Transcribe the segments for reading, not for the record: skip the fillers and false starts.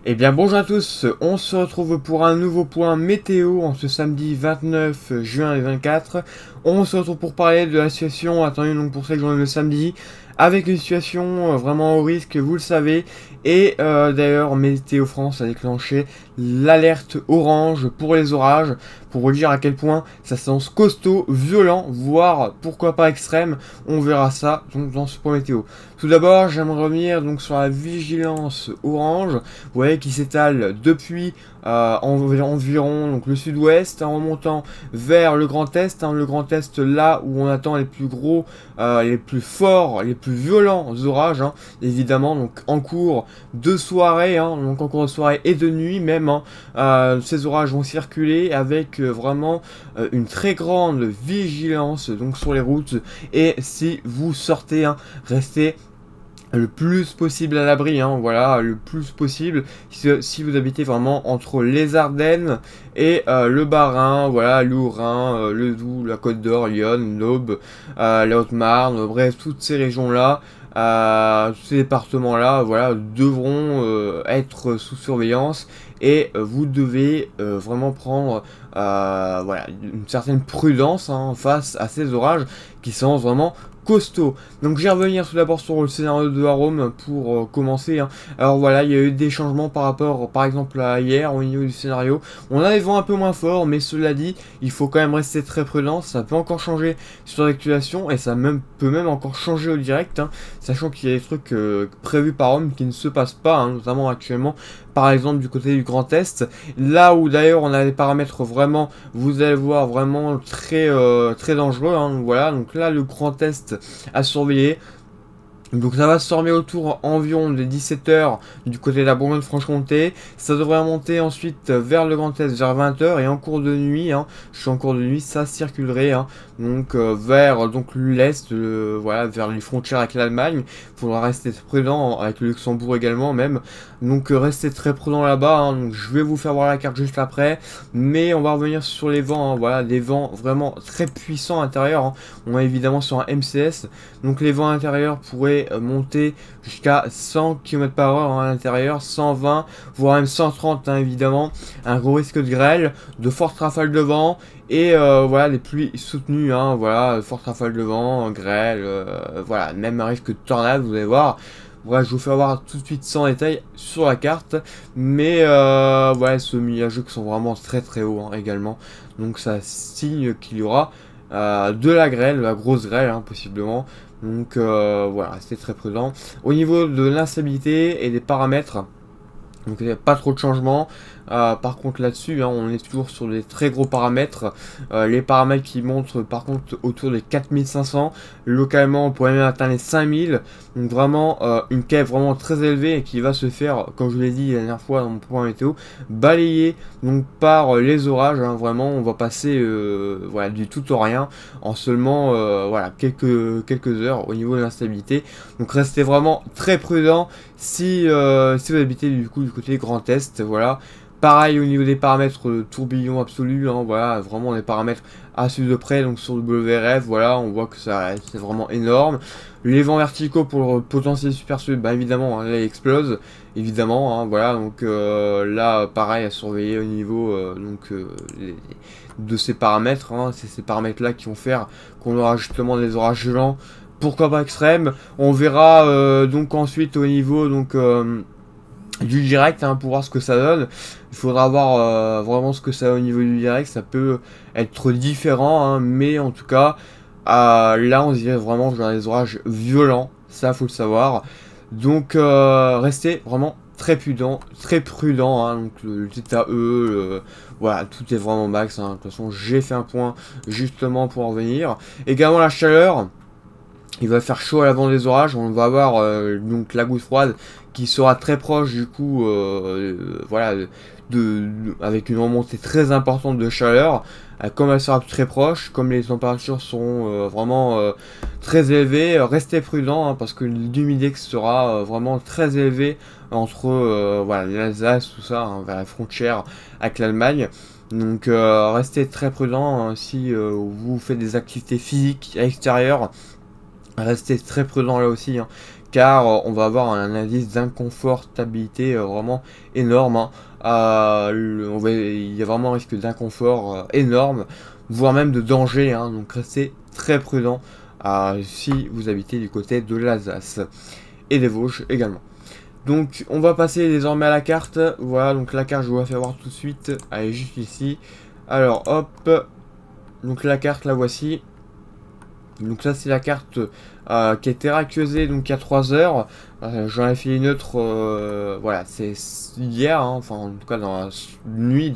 Eh bien bonjour à tous, on se retrouve pour un nouveau point météo en ce samedi 29 juin 2024. On se retrouve pour parler de la situation attendue donc pour cette journée de samedi, avec une situation vraiment au risque, vous le savez. Et d'ailleurs Météo France a déclenché l'alerte orange pour les orages, pour vous dire à quel point ça s'annonce costaud, violent, voire pourquoi pas extrême. On verra ça donc dans ce point météo. Tout d'abord j'aimerais revenir donc sur la vigilance orange. Vous voyez qui s'étale depuis environ donc le sud-ouest en remontant vers le Grand Est. Le Grand Est là où on attend les plus gros, les plus forts, les plus violents orages. Évidemment donc en cours de soirée, donc en cours de soirée et de nuit même. Ces orages vont circuler avec vraiment une très grande vigilance donc sur les routes. Et si vous sortez, restez le plus possible à l'abri, voilà, le plus possible, si vous habitez vraiment entre les Ardennes et le Bas-Rhin, voilà, l'Haut-Rhin, le Doubs, la Côte d'Or, Lyon, l'Aube, la Haute-Marne, bref, toutes ces régions-là, ces départements-là, voilà, devront être sous surveillance. Et vous devez vraiment prendre voilà, une certaine prudence face à ces orages qui sont vraiment costaud. Donc je vais revenir tout d'abord sur le scénario de Arome pour commencer. Alors voilà, il y a eu des changements par rapport par exemple à hier au niveau du scénario. On a des vents un peu moins forts, mais cela dit, il faut quand même rester très prudent. Ça peut encore changer sur l'actualisation et ça peut même encore changer au direct, sachant qu'il y a des trucs prévus par Arome qui ne se passent pas, notamment actuellement. Par exemple du côté du Grand Est, là où d'ailleurs on a des paramètres vraiment, vous allez voir, vraiment très dangereux, voilà, donc là le Grand Est à surveiller. Donc ça va se former autour environ des 17h du côté de la Bourgogne-Franche-Comté. Ça devrait remonter ensuite vers le Grand Est vers 20h et en cours de nuit, je suis en cours de nuit, ça circulerait donc vers donc l'Est, voilà, vers les frontières avec l'Allemagne. Il faudra rester prudent avec le Luxembourg également même. Donc restez très prudent là-bas. Donc je vais vous faire voir la carte juste après. Mais on va revenir sur les vents, voilà, des vents vraiment très puissants à l'intérieur. On est évidemment sur un MCS. Donc les vents intérieurs pourraient monter jusqu'à 100 km/h à l'intérieur, 120 voire même 130 évidemment. Un gros risque de grêle, de fortes rafales de vent et voilà, des pluies soutenues, voilà, fortes rafales de vent, grêle, voilà, même un risque de tornade, vous allez voir. Voilà, je vous fais voir tout de suite sans détail sur la carte, mais voilà, ce nuageux qui sont vraiment très très hauts également, donc ça signe qu'il y aura de la grêle, de la grosse grêle possiblement. Donc voilà, restez très prudent. Au niveau de l'instabilité et des paramètres, donc il n'y a pas trop de changements. Par contre là-dessus, on est toujours sur des très gros paramètres. Les paramètres qui montrent par contre autour des 4500. Localement, on pourrait même atteindre les 5000. Donc vraiment une quête vraiment très élevée et qui va se faire, comme je vous l'ai dit la dernière fois dans mon point météo, balayer donc par les orages. Vraiment, on va passer voilà, du tout au rien en seulement voilà, quelques heures au niveau de l'instabilité. Donc restez vraiment très prudent si vous habitez du côté Grand Est, voilà. Pareil au niveau des paramètres tourbillon absolu, voilà, vraiment des paramètres à suivre de près, donc sur le WRF, voilà, on voit que ça c'est vraiment énorme. Les vents verticaux pour le potentiel super sud, évidemment, là il explose, évidemment, voilà, donc là pareil à surveiller au niveau de ces paramètres, c'est ces paramètres là qui vont faire qu'on aura justement des orages gelants, pourquoi pas extrêmes. On verra donc ensuite au niveau donc du direct pour voir ce que ça donne. Il faudra voir vraiment ce que ça a au niveau du direct. Ça peut être différent, mais en tout cas là on dirait vraiment genre des orages violents, ça faut le savoir. Donc restez vraiment très prudent, donc le TAE, voilà, tout est vraiment max, de toute façon j'ai fait un point justement pour en venir. Également la chaleur. Il va faire chaud à l'avant des orages, on va avoir donc la goutte froide qui sera très proche du coup, voilà, avec une remontée très importante de chaleur. Comme elle sera très proche, comme les températures seront vraiment très élevées, restez prudent parce que l'humidex sera vraiment très élevé entre voilà, l'Alsace, tout ça, vers la frontière avec l'Allemagne. Donc restez très prudent si vous faites des activités physiques à l'extérieur. Restez très prudent là aussi, car on va avoir un indice d'inconfortabilité vraiment énorme, hein. Il y a vraiment un risque d'inconfort énorme, voire même de danger, hein. Donc restez très prudent si vous habitez du côté de l'Alsace et des Vosges également. Donc on va passer désormais à la carte. Voilà, donc la carte je vous la fais voir tout de suite. Elle est juste ici. Alors hop, donc la carte la voici. Donc ça c'est la carte qui a été réactualisée donc il y a 3 heures. J'en ai fait une autre, voilà, c'est hier, hein, enfin en tout cas dans la nuit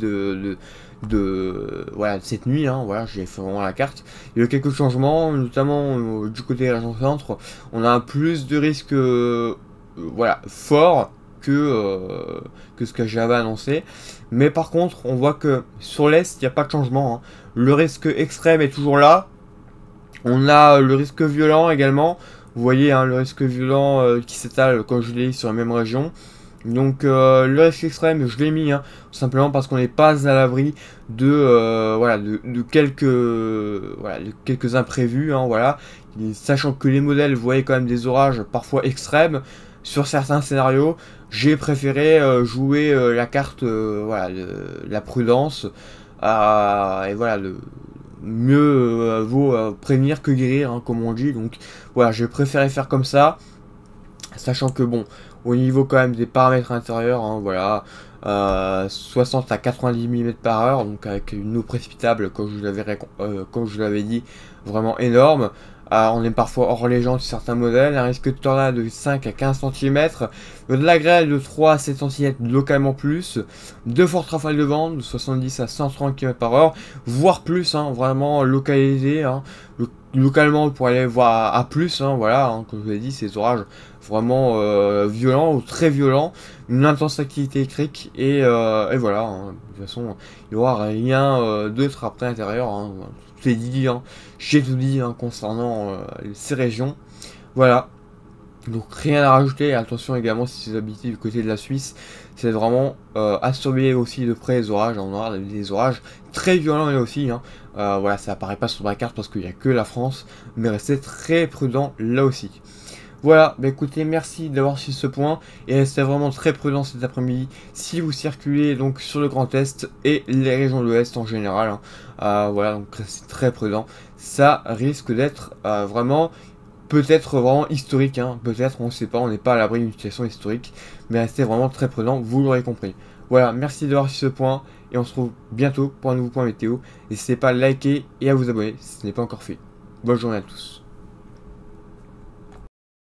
voilà, cette nuit, hein, voilà, j'ai fait vraiment la carte. Il y a eu quelques changements, notamment du côté région centre. On a plus de risques, voilà, forts que ce que j'avais annoncé. Mais par contre, on voit que sur l'Est, il n'y a pas de changement, hein. Le risque extrême est toujours là. On a le risque violent également. Vous voyez, hein, le risque violent qui s'étale, comme je l'ai dit, sur la même région. Donc le risque extrême, je l'ai mis, hein, tout simplement parce qu'on n'est pas à l'abri de, voilà, de quelques imprévus, hein, voilà. Et sachant que les modèles, vous voyez quand même des orages parfois extrêmes sur certains scénarios, j'ai préféré jouer la carte, voilà, la prudence, et voilà, mieux vaut prévenir que guérir, hein, comme on dit. Donc voilà, j'ai préféré faire comme ça, sachant que bon, au niveau quand même des paramètres intérieurs, hein, voilà, 60 à 90 mm par heure, donc avec une eau précipitable, comme je l'avais dit, vraiment énorme. On est parfois hors légende sur certains modèles, un risque de tornade de 5 à 15 cm, de la grêle de 3 à 7 cm localement plus, de fortes rafales de vent de 70 à 130 km par heure, voire plus, hein, vraiment localisé, hein. Localement, on pourrait aller voir à plus, hein, voilà, hein, comme je vous l'ai dit, ces orages vraiment violents ou très violents, une intense activité électrique, et voilà, hein, de toute façon, il n'y aura rien d'autre après l'intérieur, hein, tout est dit, hein, j'ai tout dit, hein, concernant ces régions, voilà. Donc rien à rajouter, attention également si vous habitez du côté de la Suisse, c'est vraiment à surveiller aussi de près les orages, on aura des orages très violents là aussi, hein. Voilà, ça apparaît pas sur ma carte parce qu'il n'y a que la France, mais restez très prudent là aussi. Voilà, bah écoutez, merci d'avoir suivi ce point, et restez vraiment très prudent cet après-midi si vous circulez donc sur le Grand Est et les régions de l'Ouest en général, hein. Voilà, donc restez très prudent, ça risque d'être vraiment... peut-être vraiment historique, hein, peut-être, on ne sait pas, on n'est pas à l'abri d'une situation historique, mais restez vraiment très prudent, vous l'aurez compris. Voilà, merci d'avoir suivi ce point, et on se retrouve bientôt pour un nouveau point météo. N'hésitez pas à liker et à vous abonner si ce n'est pas encore fait. Bonne journée à tous.